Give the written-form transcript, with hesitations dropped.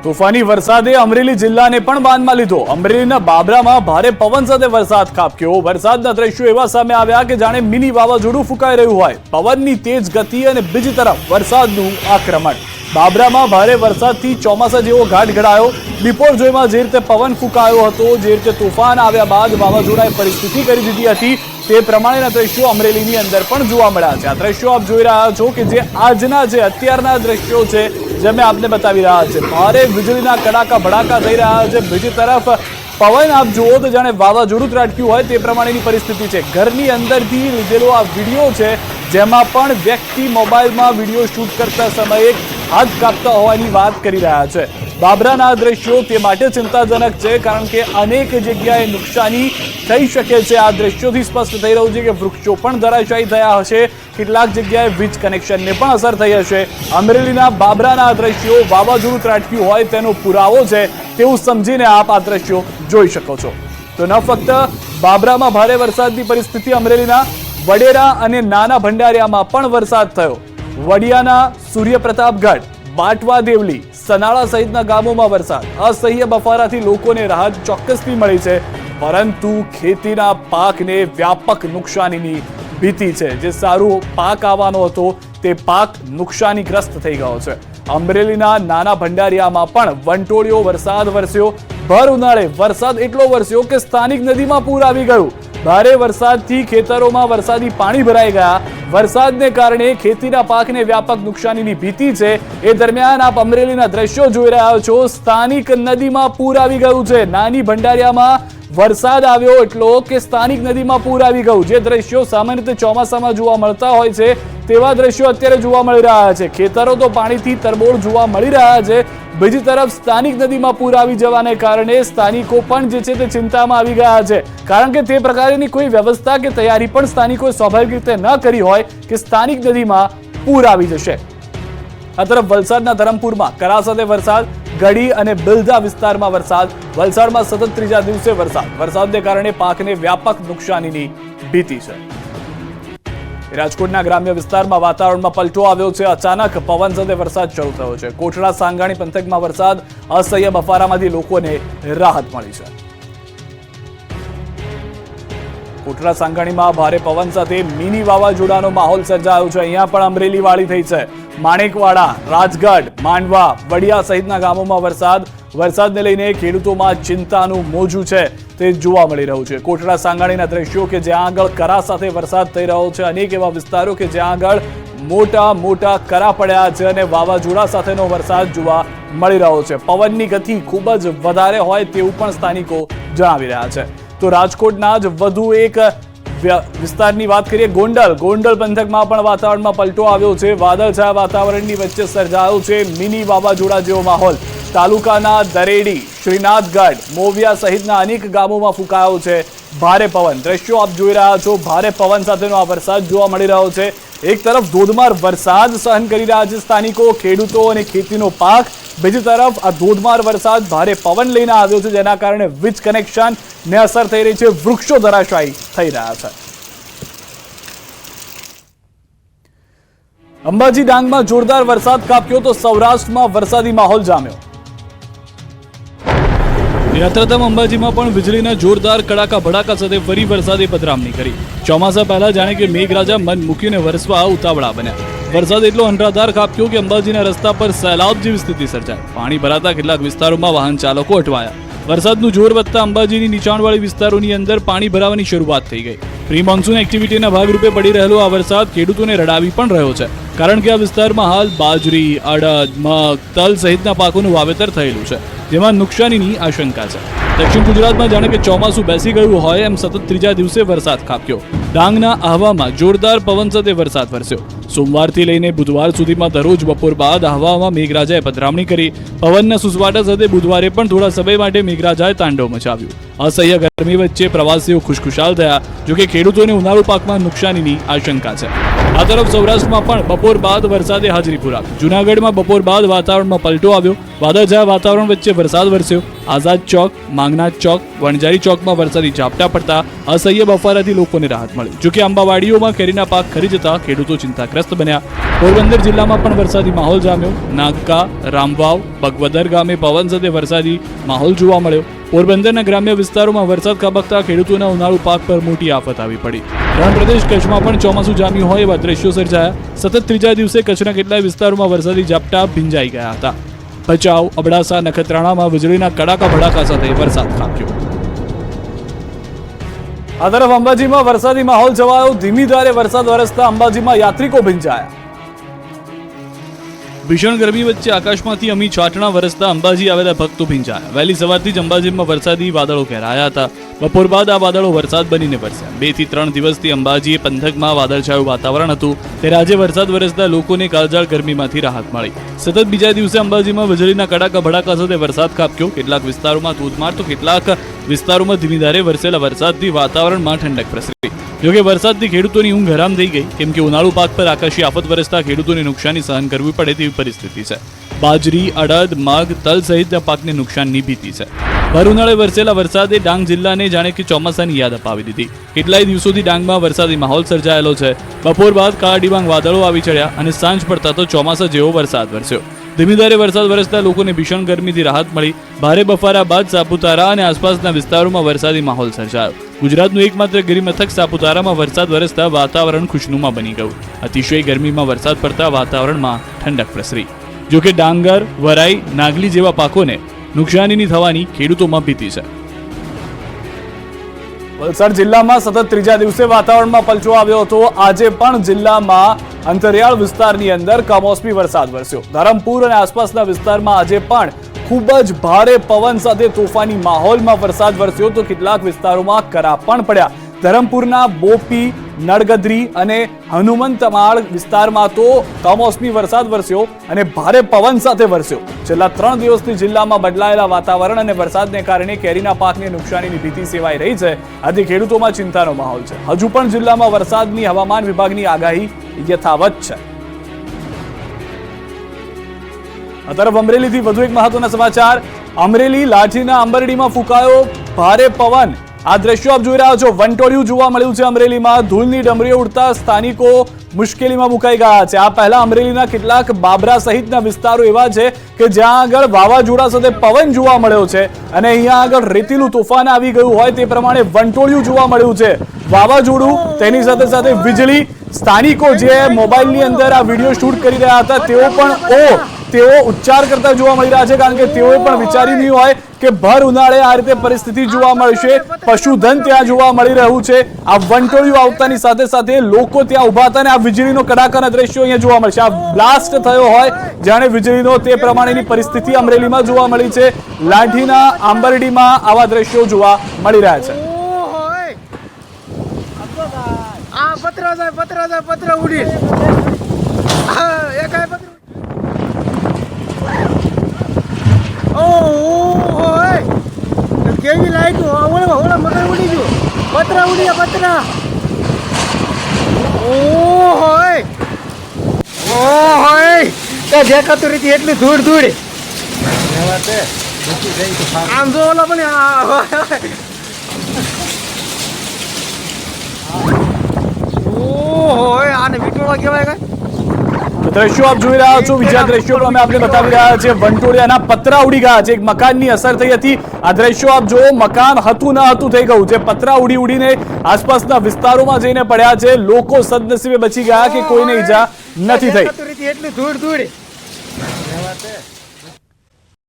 તોફાની વરસાદે અમરેલી જિલ્લાને પણ બાંધમાં લીધો। અમરેલીના બાબરામાં ભારે પવન સાથે વરસાદ ખાબક્યો। વરસાદના દ્રશ્યો એવા સામે આવ્યા કે જાણે મિની વાવાઝોડું ફૂંકાઈ રહ્યું હોય। પવનની તેજ ગતિ અને બીજી તરફ વરસાદનું આક્રમણ। બાબરામાં ભારે વરસાદથી ચોમાસા જેવો ઘાટ ઘડાયો। બિપોરજોયમાં જે રીતે પવન ફૂંકાયો હતો, જે રીતે તોફાન આવ્યા બાદ વાવાઝોડાએ પરિસ્થિતિ કરી દીધી હતી, તે પ્રમાણેના દ્રશ્યો અમરેલીની અંદર પણ જોવા મળ્યા છે। આ દ્રશ્યો આપ જોઈ રહ્યા છો કે જે આજના જે અત્યારના દ્રશ્યો છે જે મેં આપને બતાવી રહ્યા છે। ભારે વીજળીના કડાકા ભડાકા થઈ રહ્યા છે। બીજી તરફ પવન આપ જુઓ તો જાણે વાવાઝોડું ત્રાટક્યું હોય તે પ્રમાણેની પરિસ્થિતિ છે। ઘરની અંદરથી લીધેલો આ વિડીયો છે જેમાં પણ વ્યક્તિ મોબાઈલમાં વિડીયો શૂટ કરતા સમયે હાથ કાપતા હોવાની વાત કરી રહ્યા છે। બાબરાના દ્રશ્યો તે માટે ચિંતાજનક છે કારણ કે અનેક જગ્યાએ નુકસાની થઈ શકે છે। આ દ્રશ્યોથી સ્પષ્ટ થઈ રહ્યું છે કે વૃક્ષો પણ ધરાશાયી થયા હશે, કેટલાક જગ્યાએ વીજ કનેક્શનને પણ અસર થઈ હશે। અમરેલીના બાબરાના દ્રશ્યો વાવાઝોડું ત્રાટક્યું હોય તેનો પુરાવો છે તેવું સમજીને આપ આ દ્રશ્યો જોઈ શકો છો। તો ન ફક્ત બાબરામાં ભારે વરસાદની પરિસ્થિતિ, અમરેલીના વડેરા અને નાના ભંડારિયામાં પણ વરસાદ થયો। વડિયાના સૂર્યપ્રતાપગઢ, બાટવા દેવલી, સનાળા સહિતના ગામોમાં વરસાદ। અસહ્ય બફારાથી લોકોને રાહત ચોક્કસથી મળી છે, પરંતુ ખેતીના પાકને વ્યાપક નુકસાનીની ભીતિ છે। જે સારો પાક આવવાનો હતો તે પાક નુકસાનીગ્રસ્ત થઈ ગયો છે। અમરેલીના નાના ભંડારિયામાં પણ વંટોળિયો વરસાદ વરસ્યો। ભર ઉનાળે વરસાદ એટલો વરસ્યો કે સ્થાનિક નદીમાં પૂર આવી ગયું। ભારે વરસાદથી ખેતરોમાં વરસાદી પાણી ભરાઈ ગયા। વરસાદને કારણે ખેતીના પાકને વ્યાપક નુકસાનીની ભીતિ છે। એ દરમિયાન આપ અમરેલીના દ્રશ્યો જોઈ રહ્યા છો। સ્થાનિક નદીમાં પૂર આવી ગયું છે। નાની ભંડારિયામાં વરસાદ આવ્યો એટલો કે સ્થાનિક નદીમાં પૂર આવી ગયું। જે દ્રશ્યો સામાન્ય રીતે ચોમાસામાં જોવા મળતા હોય છે તેવા દ્રશ્યો અત્યારે જોવા મળી રહ્યા છે। ખેતરો તો પાણીથી તરબોળ જોવા મળી રહ્યા છે। બીજી તરફ સ્થાનિક નદીમાં પૂર આવી જવાને કારણે સ્થાનિકો પણ જે છે તે ચિંતામાં આવી ગયા છે, કારણ કે તે પ્રકારની કોઈ વ્યવસ્થા કે તૈયારી પણ સ્થાનિકોએ સ્વાભાવિક રીતે ન કરી હોય કે સ્થાનિક નદીમાં પૂર આવી જશે। આ તરફ વલસાડના ધરમપુરમાં કરા સાથે વરસાદ, ગઢી અને બિલધા વિસ્તારમાં વરસાદ। વલસાડમાં સતત ત્રીજા દિવસે વરસાદને કારણે પાકને વ્યાપક નુકસાનીની ભીતિ છે। રાજકોટના ગ્રામ્ય વિસ્તારમાં વાતાવરણમાં પલટો આવ્યો છે। અચાનક પવન સાથે વરસાદ શરૂ થયો છે। કોટડા સાંગાણી પંથકમાં વરસાદ, અસહ્ય બફારામાંથી લોકોને રાહત મળી છે। કોટડા સાંગાણીમાં ભારે પવન સાથે મિની વાવાઝોડાનો માહોલ સર્જાયો છે। અહીંયા પણ અમરેલી વાળી થઈ છે। માણેકવાડા, રાજગઢ, માંડવા, વડિયા સહિતના ગામોમાં વરસાદને લઈને ખેડૂતોમાં ચિંતાનું મોજું છે તે જોવા મળી રહ્યું છે। કોટડા સાંગાણીના દ્રશ્યો કે જ્યાં આગળ કરા સાથે વરસાદ થઈ રહ્યો છે। અનેક એવા વિસ્તારો કે જ્યાં આગળ મોટા કરા પડ્યા છે અને વાવાઝોડા સાથેનો વરસાદ જોવા મળી રહ્યો છે। પવનની ગતિ ખૂબ જ વધારે હોય તેવું પણ સ્થાનિકો જણાવી રહ્યા છે। તો રાજકોટના જ વધુ એક વિસ્તારની વાત કરીએ, ગોંડલ પંથકમાં પણ વાતાવરણમાં પલટો આવ્યો છે। વાદળછાયા વાતાવરણની વચ્ચે સર્જાયો છે મિની વાવાઝોડા જેવો માહોલ। તાલુકાના દરેડી, શ્રીનાથગઢ, મોવિયા સહિતના અનેક ગામોમાં ફૂંકાયો છે ભારે પવન। દ્રશ્યો આપ જોઈ રહ્યા છો। ભારે પવન સાથેનો આ વરસાદ જોવા મળી રહ્યો છે। એક તરફ ધોધમાર વરસાદ સહન કરી રહ્યા છે સ્થાનિકો, ખેડૂતો અને ખેતીનો પાક। બીજી તરફ આ ધોધમાર વરસાદ ભારે પવન લઈને આવ્યો છે, જેના કારણે વીજ કનેક્શન ને અસર થઈ રહી છે। વૃક્ષો ધરાશાયી થઈ રહ્યા છે। અંબાજી ડાંગમાં જોરદાર વરસાદ ખાબક્યો તો સૌરાષ્ટ્રમાં વરસાદી માહોલ જામ્યો। યાત્રાધામ અંબાજીમાં પણ વીજળીના જોરદાર કડાકા ભડાકા સાથે ફરી વરસાદે પધરામણી કરી। ચોમાસા પહેલા જાણે કે મેઘરાજા મન મૂકીને વરસવા ઉતાવળા બન્યા। વરસાદ એટલો અનરાધાર ખાબક્યો કે અંબાજીના રસ્તા પર સૈલાબ જેવી સ્થિતિ સર્જાઈ। પાણી ભરાતા કેટલાક વિસ્તારોમાં વાહન ચાલકો અટવાયા। વરસાદનું જોર વધતા અંબાજીની નીચાણવાળી વિસ્તારોની અંદર પાણી ભરાવાની શરૂઆત થઈ ગઈ। પ્રી મોન્સૂન એક્ટિવિટીના ભાગરૂપે પડી રહેલો આ વરસાદ ખેડૂતોને રડાવી પણ રહ્યો છે, કારણ કે આ વિસ્તારમાં હાલ બાજરી, અડદ, મગ, તલ સહિતના પાકોનું વાવેતર થયેલું છે, જેમાં નુકસાનીની આશંકા છે। દક્ષિણ ગુજરાતમાં જાણે કે ચોમાસું બેસી ગયું હોય એમ સતત ત્રીજા દિવસે વરસાદ ખાબક્યો। ડાંગના આહવામાં જોરદાર પવન સાથે વરસાદ વરસ્યો। સોમવારથી લઈને બુધવાર સુધીમાં દરરોજ બપોર બાદ આહવામાં મેઘરાજાએ પધરામણી કરી। પવનના સુસવાટા સાથે બુધવારે પણ થોડા સમય માટે મેઘરાજાએ તાંડવ મચાવ્યું। અસહ્ય ગરમી વચ્ચે પ્રવાસીઓ ખુશખુશાલ થયા, જોકે ખેડૂતોને ઉનાળુ પાકમાં નુકસાનીની આશંકા છે। આ તરફ સૌરાષ્ટ્રમાં પણ બપોર બાદ વરસાદે હાજરી પુરાવી। જૂનાગઢમાં બપોર બાદ વાતાવરણમાં પલટો આવ્યો। વાદળછાયા વાતાવરણ વચ્ચે વરસાદ વરસ્યો। આઝાદ ચોક, માંગનાથ ચોક, વણઝારી ચોકમાં વરસાદી ઝાપટા પડતા અસહ્ય બફારાથી લોકોને રાહત મળી। જોકે આંબાવાડીઓમાં કેરીના પાક ખરી જતા ખેડૂતો ચિંતાગ્રસ્ત બન્યા। પોરબંદર જિલ્લામાં પણ વરસાદી માહોલ જામ્યો. નાગકા, રામવાવ, બગવદર ગામે પવન સાથે વરસાદી માહોલ જોવા મળ્યો. પોરબંદરના ગ્રામ્ય વિસ્તારોમાં વરસાદ ખાબકતા ખેડૂતોના ઉનાળુ પાક પર મોટી આફત આવી પડી. રણ પ્રદેશ કચ્છમાં પણ ચોમાસું જામ્યું હોય એવા દ્રશ્યો સર્જાયા. સતત ત્રીજા દિવસે કચ્છના કેટલાય વિસ્તારોમાં વરસાદી ઝાપટા ભીંજાઈ ગયા હતા. ભચાઉ, અબડાસા, નખત્રાણામાં વીજળીના કડાકા ભડાકા સાથે વરસાદ ખાબક્યો. આ તરફ અંબાજીમાં વરસાદી માહોલ છવાયો. ધીમી ધારે વરસાદ વરસતા અંબાજીમાં યાત્રિકો ભીંજાયા. ભીષણ ગરમી વચ્ચે આકાશમાંથી અમી છાંટણા વરસતા અંબાજી આવેલા ભક્તો ભીંજાયા. વહેલી સવારથી જ અંબાજીમાં વરસાદી વાદળો ઘેરાયા હતા. બપોર બાદ આ વાદળો વરસાદ બનીને વરસ્યા. 2 થી 3 દિવસથી અંબાજી પંથકમાં વાદળછાયું વાતાવરણ હતું, ત્યારે આજે વરસાદ વરસતા લોકોને કાળઝાળ ગરમીમાંથી રાહત મળી. સતત બીજા દિવસે અંબાજીમાં વીજળીના કડાકા ભડાકા સાથે વરસાદ ખાબક્યો. કેટલાક વિસ્તારોમાં ધોધમાર તો કેટલાક વિસ્તારોમાં ધીમી ધારે વરસેલા વરસાદથી વાતાવરણમાં ઠંડક પ્રસરી. જોકે વરસાદથી ખેડૂતોની ઊંઘ હરામ થઈ ગઈ, કેમ કે ઉનાળુ પાક પર આકાશી આફત વરસતા ખેડૂતોને નુકસાની સહન કરવી પડે તેવી પરિસ્થિતિ છે. બાજરી, અડદ, મગ, તલ સહિતના પાકને નુકસાનની ભીતિ છે. ભર ઉનાળે વરસેલા વરસાદે ડાંગ જિલ્લાને જાણે કે ચોમાસાની યાદ અપાવી દીધી. કેટલાય દિવસોથી ડાંગમાં વરસાદી માહોલ સર્જાયેલો છે. બપોર બાદ કાળા ડિબાંગ વાદળો આવી ચડ્યા અને સાંજ પડતા તો ચોમાસા જેવો વરસાદ વરસ્યો. ધીમી ધારે વરસાદ વરસતા લોકોને ભીષણ ગરમીથી રાહત મળી. ભારે બફારા બાદ સાપુતારા અને આસપાસના વિસ્તારોમાં વરસાદી માહોલ સર્જાયો. ગુજરાતનું એકમાત્ર ગિરિમથક સાપુતારામાં વરસાદ વરસતા વાતાવરણ ખુશનુમા બની ગયું. અતિશય ગરમીમાં વરસાદ પડતા વાતાવરણમાં ઠંડક પ્રસરી. જોકે ડાંગર, વરાઈ, નાગલી જેવા પાકોને નુકસાનીની થવાની ખેડૂતોમાં ભીતિ છે. વલસાડ જિલ્લામાં સતત ત્રીજા દિવસે વાતાવરણમાં પલટો આવ્યો હતો. આજે પણ જિલ્લામાં અંતરિયાળ વિસ્તારની અંદર કમોસમી વરસાદ વરસ્યો. ધરમપુર અને આસપાસના વિસ્તારમાં આજે પણ ખૂબ જ ભારે પવન સાથે તોફાની માહોલમાં વરસાદ વરસ્યો તો કેટલાક વિસ્તારોમાં કરા પણ પડ્યા. ધરમપુરના બોપી, નડગદરી અને હનુમંતમાળ વિસ્તારમાં તો કમોસમી વરસાદ વરસ્યો અને ભારે પવન સાથે વરસ્યો. છેલ્લા 3 દિવસથી જિલ્લામાં બદલાયેલા વાતાવરણ અને વરસાદને કારણે કેરીના પાકને નુકસાનીની ભીતિ સેવાઈ રહી છે. આથી ખેડૂતોમાં ચિંતાનો માહોલ છે. હજુ પણ જિલ્લામાં વરસાદની હવામાન વિભાગની આગાહી યથાવત છે. આ તરફ અમરેલીથી વધુ એક મહત્વના સમાચાર. અમરેલી લાઠીના આંબરડીમાં ફૂંકાયો ભારે પવન. આ દ્રશ્યો આપ જોઈ રહ્યા છો. વંટોળિયું જોવા મળ્યું છે અમરેલીમાં. ધૂળની ડમરીઓ ઉડતા સ્થાનિકો મુશ્કેલીમાં મુકાઈ ગયા છે. આ પહેલા અમરેલીના કેટલાક બાબરા સહિતના વિસ્તારો એવા છે કે જ્યાં આગળ વાવાઝોડા સાથે પવન જોવા મળ્યો છે અને અહીંયા આગળ રેતીલું તોફાન આવી ગયું હોય તે પ્રમાણે વંટોળિયું જોવા મળ્યું છે. વાવાઝોડું, તેની સાથે સાથે વીજળી. સ્થાનિકો જે મોબાઈલની અંદર આ વિડીયો શૂટ કરી રહ્યા હતા તેઓ ઉચ્ચાર કરતા જોવા મળી રહ્યા છે, કારણ કે તેઓએ પણ વિચાર્યું નહીં હોય કે ભર ઉનાળે આ રીતે પરિસ્થિતિ જોવા મળશે. પશુધન ત્યાં જોવા મળી રહ્યું છે. આ વંટોળિયું આવતાની સાથે સાથે લોકો ત્યાં ઉભા હતા અને આ વીજળીનો કડાકાના દ્રશ્યો અહીંયા જોવા મળશે. આ બ્લાસ્ટ થયો હોય જાણે વીજળીનો, તે પ્રમાણેની પરિસ્થિતિ અમરેલીમાં જોવા મળી છે. લાઠીના આંબરડીમાં આવા દ્રશ્યો જોવા મળી રહ્યા છે. પત્ર ઉડી કેવી લાઈટ ઓલા મગર ઉડી ગયું. પત્ર ઉડ્યા પત્ર. દેખાતું રીતે એટલી ધૂળ ધૂળ. આમ જો ઓલા પણ આને વિટોળો કહેવાય કઈ. દ્રશ્યો આપ જોઈ રહ્યા છો. બીજા દ્રશ્યો પણ અમે આપને બતાવી રહ્યા છીએ. વંટોળિયાના પતરા ઉડી ગયા છે. એક મકાનની અસર થઈ હતી. આ દ્રશ્યો આપ જુઓ. મકાન હતું ન હતું થઈ ગયું છે. પતરા ઉડીને આસપાસના વિસ્તારોમાં જઈને પડ્યા છે. લોકો સદનસીબે બચી ગયા કે કોઈને ઈજા નથી થઈ. એટલી ધૂળ ધૂળ.